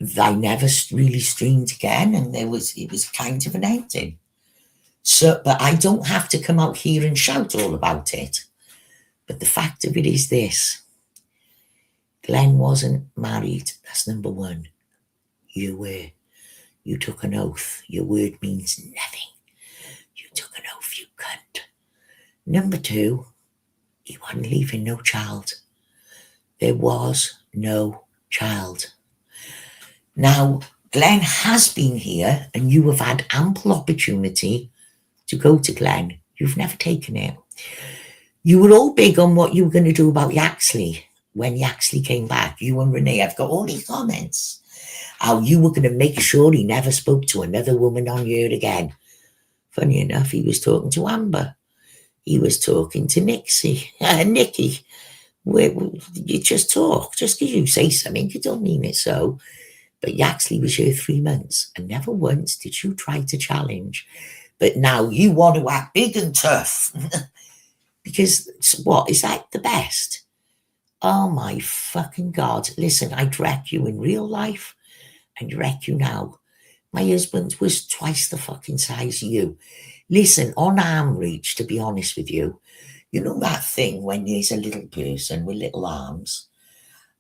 they never really streamed again, and it was kind of an ending. So, but I don't have to come out here and shout all about it. But the fact of it is this: Glenn wasn't married. That's number one. You were. You took an oath. Your word means nothing. You took an oath, you cunt. Number two, he wasn't leaving no child. There was no child. Now, Glenn has been here and you have had ample opportunity to go to Glenn. You've never taken it. You were all big on what you were going to do about Yaxley when Yaxley came back. You and Renee, I've got all these comments. How you were going to make sure he never spoke to another woman on here again. Funny enough, he was talking to Amber. He was talking to Nikki. You just talk. Just because you say something, you don't mean it so. But Yaxley was here 3 months and never once did you try to challenge. But now you want to act big and tough. Because what? Is that the best? Oh my fucking God. Listen, I'd wreck you in real life and wreck you now. My husband was twice the fucking size of you. Listen, on arm reach, to be honest with you, you know that thing when there's a little person with little arms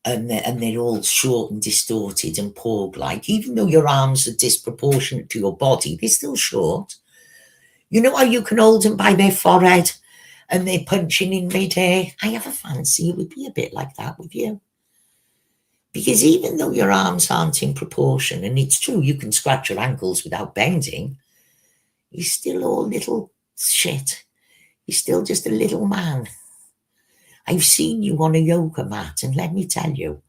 and they're all short and distorted and porg-like, even though your arms are disproportionate to your body, they're still short. You know how you can hold them by their forehead and they're punching in mid-air? I have a fancy it would be a bit like that with you. Because even though your arms aren't in proportion, and it's true you can scratch your ankles without bending, you're still all little shit. You're still just a little man. I've seen you on a yoga mat, and let me tell you,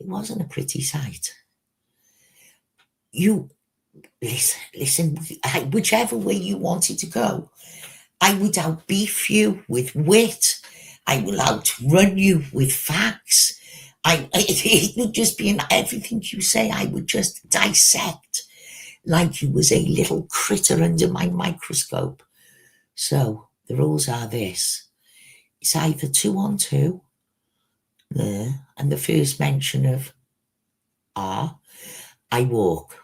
It wasn't a pretty sight. You listen, whichever way you wanted to go, I would outbeef you with wit. I will outrun you with facts. It would just be in everything you say. I would just dissect like you was a little critter under my microscope. So the rules are this: it's either 2-on-2, and the first mention of R, I walk.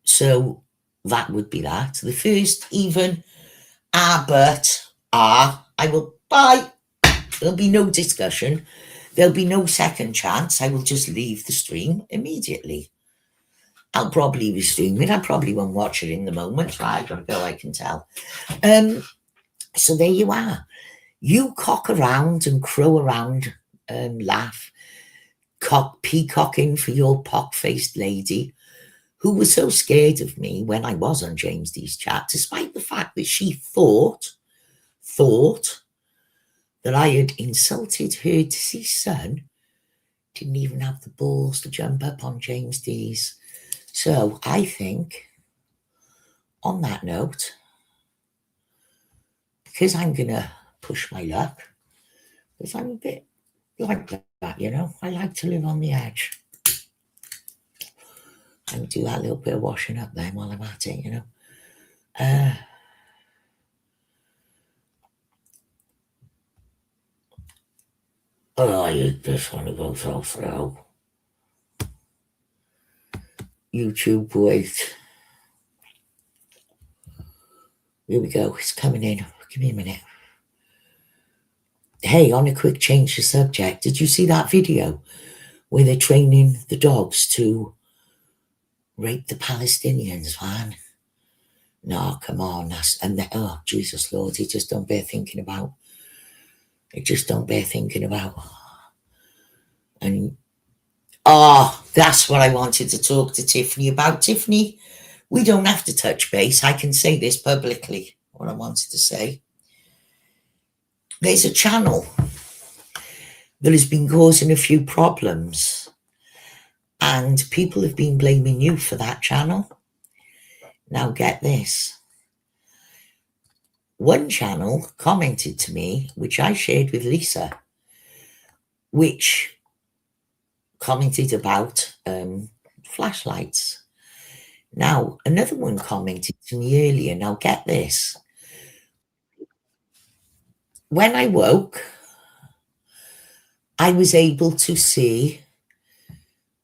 So that would be that. The first even but I will bye. There'll be no discussion. There'll be no second chance. I will just leave the stream immediately. I'll probably be streaming. I probably won't watch it in the moment. Right, I've got to go, I can tell. So there you are. You cock around and crow around and laugh, peacocking for your pock-faced lady who was so scared of me when I was on James D's chat, despite the fact that she thought that I had insulted her deceased son, didn't even have the balls to jump up on James D's. So I think, on that note, because I'm going to push my luck, because I'm a bit like that, you know, I like to live on the edge. And do that little bit of washing up then while I'm at it, you know. I just want to go through. YouTube, wait. Here we go. It's coming in. Give me a minute. Hey, on a quick change of subject, did you see that video where they're training the dogs to rape the Palestinians, man? No, come on. Oh, Jesus Lord, it just don't bear thinking about. And that's what I wanted to talk to Tiffany about. Tiffany, we don't have to touch base. I can say this publicly, what I wanted to say. There's a channel that has been causing a few problems, and people have been blaming you for that channel. Now get this. One channel commented to me, which I shared with Lisa, which commented about flashlights. Now, another one commented to me earlier. Now get this. When I woke, I was able to see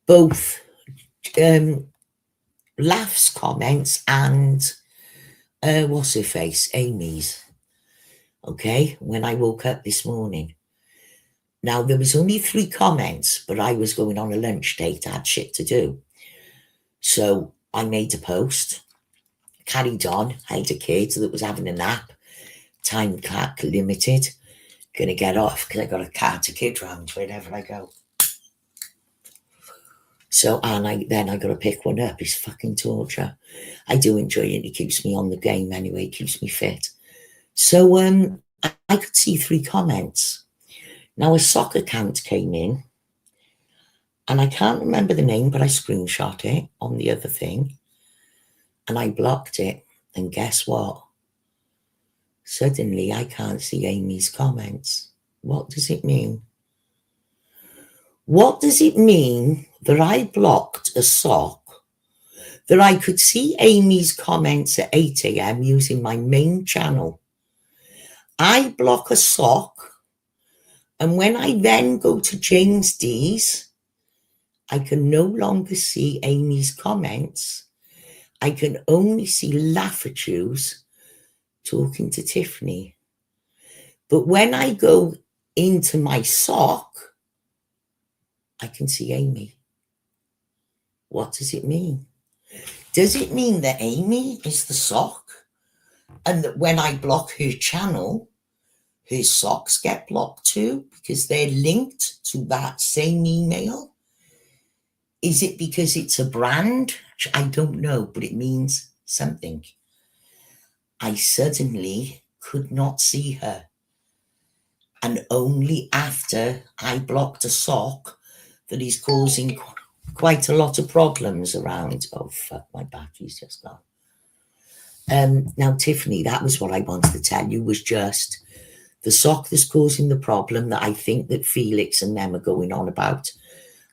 both Laugh's comments and what's her face, Amy's. Okay, when I woke up this morning. Now, there was only 3 comments, but I was going on a lunch date. I had shit to do. So I made a post, carried on. I had a kid that was having a nap. Time clock limited. Gonna get off because I got a car to kid round wherever I go. So, and I got to pick one up. It's fucking torture. I do enjoy it. It keeps me on the game anyway. It keeps me fit. So I could see 3 comments. Now a sock account came in, and I can't remember the name, but I screenshot it on the other thing, and I blocked it. And guess what? Suddenly I can't see Amy's comments. What does it mean? What does it mean that I blocked a sock, that I could see Amy's comments at 8 a.m. using my main channel? I block a sock, and when I then go to James D's, I can no longer see Amy's comments. I can only see Laffatues talking to Tiffany. But when I go into my sock, I can see Amy. What does it mean? Does it mean that Amy is the sock, and that when I block her channel, her socks get blocked too because they're linked to that same email? Is it because it's a brand? I don't know, but it means something. I suddenly could not see her. And only after I blocked a sock that is causing quite a lot of problems around. Oh fuck, my battery's just gone. Now, Tiffany, that was what I wanted to tell you, was just the sock that's causing the problem that I think that Felix and them are going on about.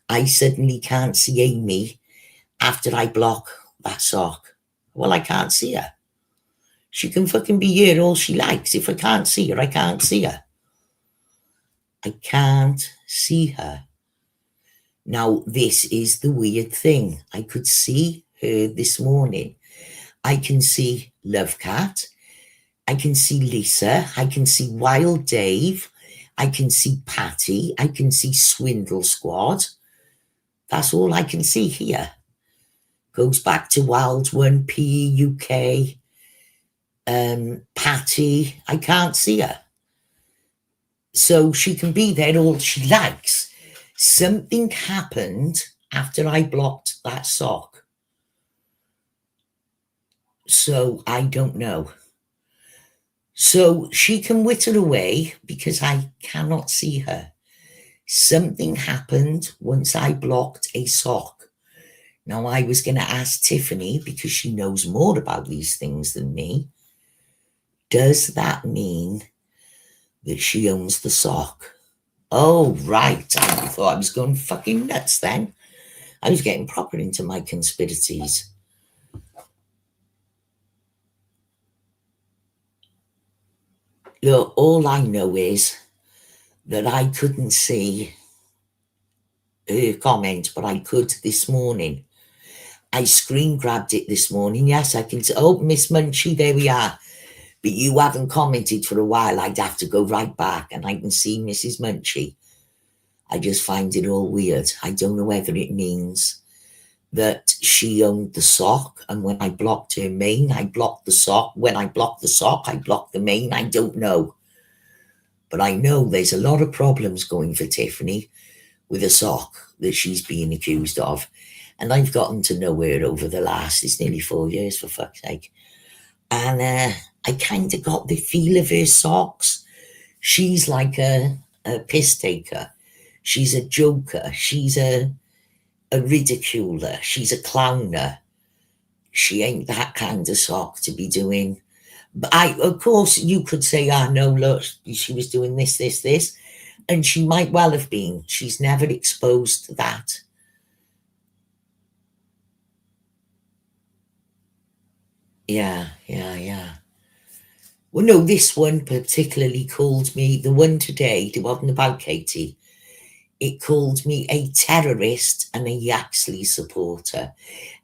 I suddenly can't see Amy after I block that sock. Well, I can't see her. She can fucking be here all she likes. If I can't see her, I can't see her. I can't see her. Now, this is the weird thing. I could see her this morning. I can see Love Cat. I can see Lisa. I can see Wild Dave. I can see Patty. I can see Swindle Squad. That's all I can see here. Goes back to Wild One, PUK, Patty. I can't see her. So she can be there all she likes. Something happened after I blocked that sock. So I don't know. So she can witter away because I cannot see her. Something happened once I blocked a sock. Now, I was going to ask Tiffany, because she knows more about these things than me, does that mean that she owns the sock? Oh, right. I thought I was going fucking nuts then. I was getting proper into my conspiracies. Look, all I know is that I couldn't see her comment, but I could this morning. I screen grabbed it this morning. Yes, I can see. Oh, Miss Munchie, there we are. But you haven't commented for a while. I'd have to go right back, and I can see Mrs. Munchie. I just find it all weird. I don't know whether it means that she owned the sock, and when I blocked her main, I blocked the sock. When I blocked the sock, I blocked the main. I don't know. But I know there's a lot of problems going for Tiffany with a sock that she's being accused of. And I've gotten to know her over the last, it's nearly 4 years, for fuck's sake. And I kind of got the feel of her socks. She's like a piss taker. She's a joker. She's a ridiculer. She's a clowner. She ain't that kind of sock to be doing. But of course, you could say, no, look, she was doing this. And she might well have been. She's never exposed that. Yeah. Well, no, this one particularly called me, the one today, it wasn't about Katie. It called me a terrorist and a Yaxley supporter.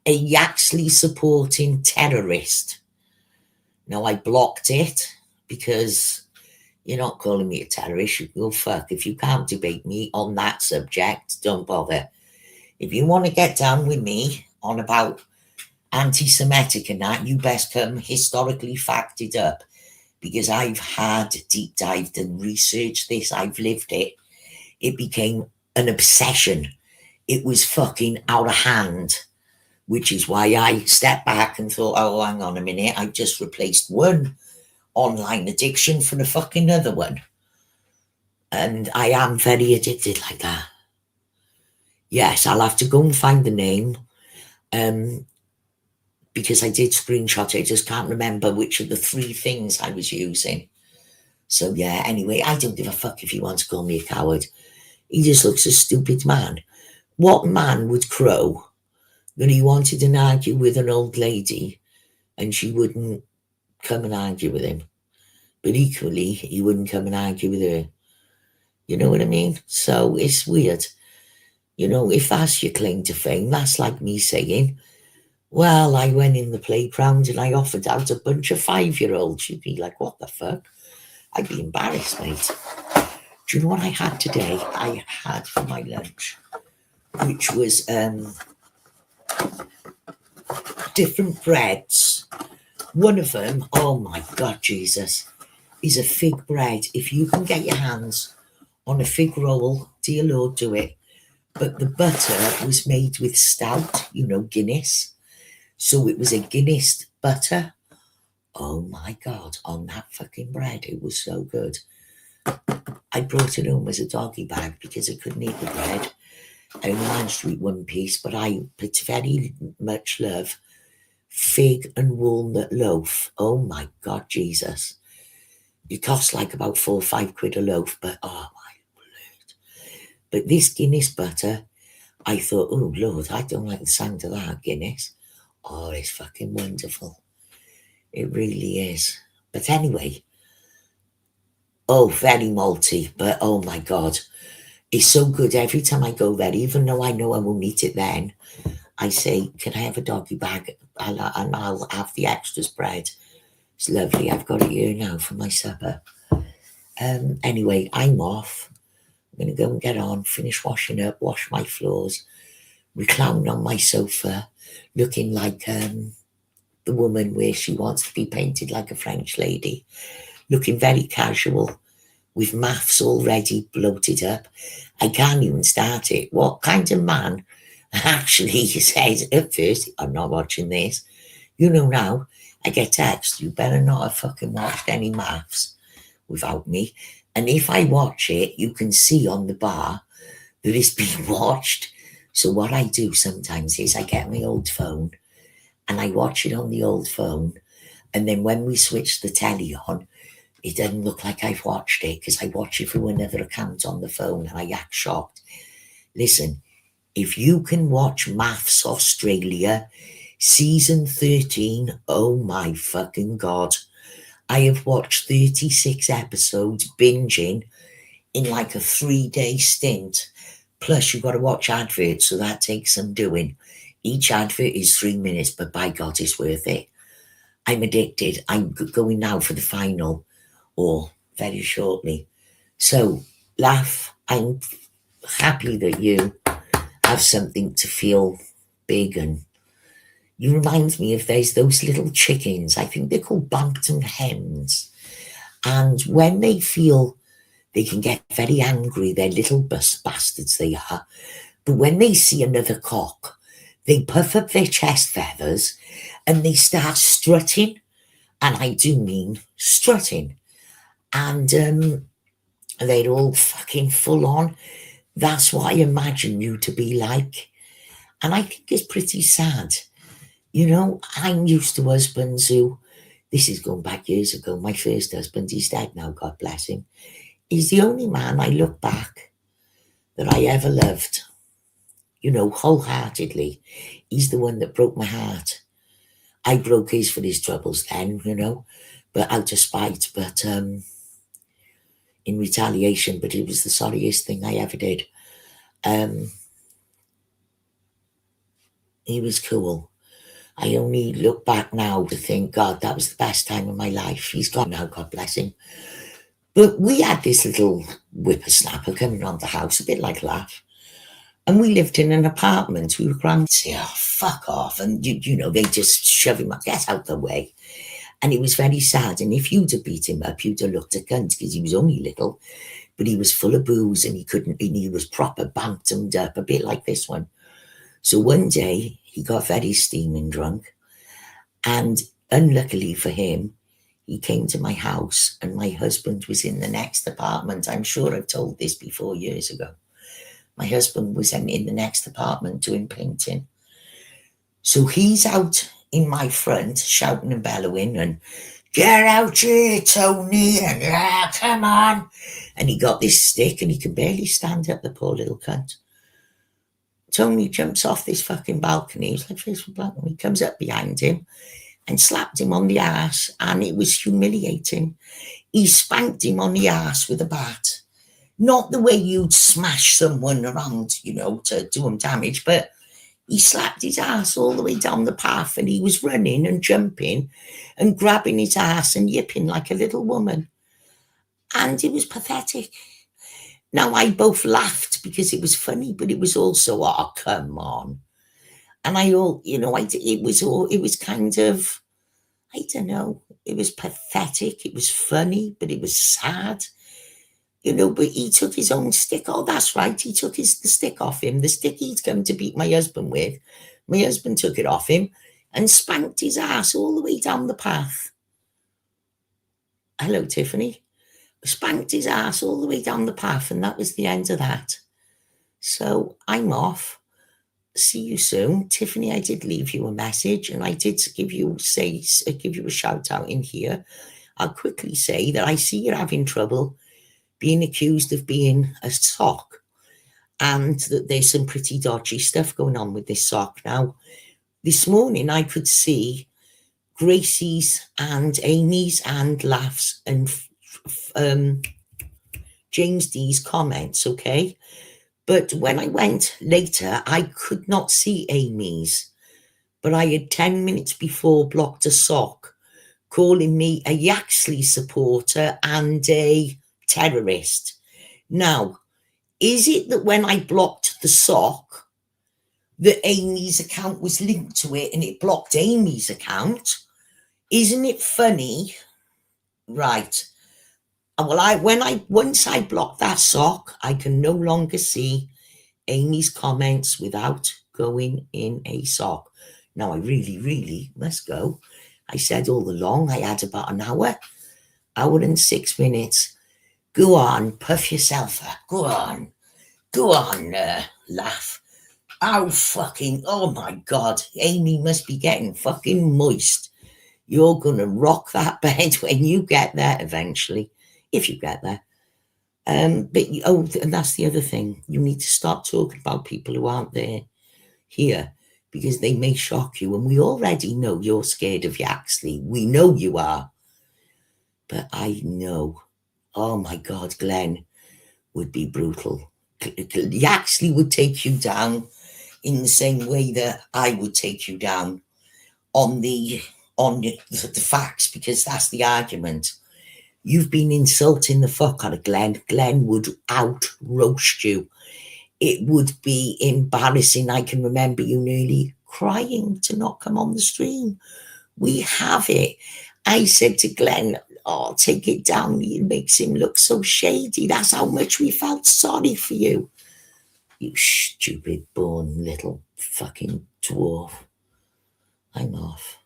A Yaxley supporting terrorist. Now, I blocked it because you're not calling me a terrorist. You go fuck. If you can't debate me on that subject, don't bother. If you want to get down with me on about anti-Semitic and that, you best come historically facted up, because I've had deep dived and researched this. I've lived it. It became an obsession. It was fucking out of hand, which is why I stepped back and thought, oh, hang on a minute. I just replaced one online addiction for the fucking other one. And I am very addicted like that. Yes, I'll have to go and find the name. Because I did screenshot it. I just can't remember which of the 3 things I was using. So yeah, anyway, I don't give a fuck if he wants to call me a coward. He just looks a stupid man. What man would crow that he wanted to argue with an old lady and she wouldn't come and argue with him? But equally, he wouldn't come and argue with her. You know what I mean? So it's weird. You know, if that's your claim to fame, that's like me saying, well, I went in the playground and I offered out a bunch of 5-year-olds. You'd be like, what the fuck? I'd be embarrassed, mate. Do you know what I had today? I had for my lunch, which was different breads. One of them, oh my God, Jesus, is a fig bread. If you can get your hands on a fig roll, dear Lord, do it. But the butter was made with stout, Guinness. So it was a Guinness butter. Oh my God, on that fucking bread. It was so good. I brought it home as a doggy bag because I couldn't eat the bread. a Man Street one piece, but I put very much love fig and walnut loaf. Oh my God, Jesus. It costs like about 4 or 5 quid a loaf, but oh my word. But this Guinness butter, I thought, oh Lord, I don't like the sound of that Guinness. Oh, it's fucking wonderful. It really is. But anyway, oh, very malty, but oh my God. It's so good every time I go there, even though I know I won't eat it then. I say, can I have a doggy bag? And I'll have the extra spread. It's lovely. I've got it here now for my supper. Anyway, I'm off. I'm going to go and get on, finish washing up, wash my floors, recline on my sofa, looking like the woman where she wants to be painted like a French lady, looking very casual, with maths already bloated up. I can't even start it. What kind of man actually says at first, I'm not watching this. You know now, I get text, you better not have fucking watched any maths without me. And if I watch it, you can see on the bar that it's been watched. So what I do sometimes is I get my old phone and I watch it on the old phone. And then when we switch the telly on, it doesn't look like I've watched it because I watch it through another account on the phone and I act shocked. Listen, if you can watch Maths Australia season 13, oh my fucking God. I have watched 36 episodes binging in like a 3-day stint. Plus you've got to watch adverts, so that takes some doing. Each advert is 3 minutes, but by God, it's worth it. I'm addicted. I'm going now for the final, or very shortly. So, laugh. I'm happy that you have something to feel big, and you remind me of there's those little chickens. I think they're called Bantam hens. And when they feel they can get very angry, they're little bastards they are. But when they see another cock, they puff up their chest feathers and they start strutting. And I do mean strutting. And they're all fucking full on. That's what I imagine you to be like. And I think it's pretty sad. You know, I'm used to husbands who, this is going back years ago, my first husband, he's dead now, God bless him. He's the only man I look back that I ever loved, you know, wholeheartedly. He's the one that broke my heart. I broke his for his troubles then, you know, but out of spite, but in retaliation, but it was the sorriest thing I ever did. He was cool. I only look back now to think, God, that was the best time of my life. He's gone now, God bless him. But we had this little whippersnapper coming around the house, a bit like Laugh. And we lived in an apartment. We were grand. Say, oh, fuck off. And, you know, they just shove him up, get out the way. And it was very sad. And if you'd have beat him up, you'd have looked a cunt because he was only little. But he was full of booze and he was proper bantammed up, a bit like this one. So one day he got very steaming drunk. And unluckily for him, he came to my house and my husband was in the next apartment. I'm sure I've told this before years ago. My husband was in the next apartment doing painting. So he's out in my front shouting and bellowing and, get out here, Tony, and come on. And he got this stick and he can barely stand up, the poor little cunt. Tony jumps off this fucking balcony. He's like, this balcony. He comes up behind him and slapped him on the ass, and it was humiliating. He spanked him on the ass with a bat. Not the way you'd smash someone around, you know, to do him damage, but he slapped his ass all the way down the path, and he was running and jumping and grabbing his ass and yipping like a little woman. And it was pathetic. Now, I both laughed because it was funny, but it was also, oh, come on. And it was kind of, I don't know, it was pathetic. It was funny, but it was sad. You know, but he took his own stick. Oh, that's right. He took the stick off him. The stick he'd come to beat my husband with. My husband took it off him and spanked his ass all the way down the path. Hello, Tiffany. Spanked his ass all the way down the path, and that was the end of that. So I'm off. See you soon. Tiffany, I did leave you a message and I did give you a shout out in here. I'll quickly say that I see you're having trouble being accused of being a sock and that there's some pretty dodgy stuff going on with this sock. Now, this morning I could see Gracie's and Amy's and Laughs and James D's comments, okay? But when I went later, I could not see Amy's. But I had 10 minutes before blocked a sock calling me a Yaxley supporter and a terrorist. Now, is it that when I blocked the sock, that Amy's account was linked to it and it blocked Amy's account? Isn't it funny? Right. Well, once I block that sock, I can no longer see Amy's comments without going in a sock. Now I really, really must go. I said all along I had about an hour and 6 minutes. Go on, puff yourself up. Go on, laugh. Oh my God, Amy must be getting fucking moist. You're gonna rock that bed when you get there eventually, if you get there. And that's the other thing. You need to start talking about people who aren't there here because they may shock you. And we already know you're scared of Yaxley. We know you are. But I know, oh my God, Glenn would be brutal. Yaxley would take you down in the same way that I would take you down on the facts, because that's the argument. You've been insulting the fuck out of Glenn. Glenn would out roast you. It would be embarrassing. I can remember you nearly crying to not come on the stream. We have it. I said to Glenn, oh, take it down. It makes him look so shady. That's how much we felt sorry for you. You stupid born little fucking dwarf. I'm off.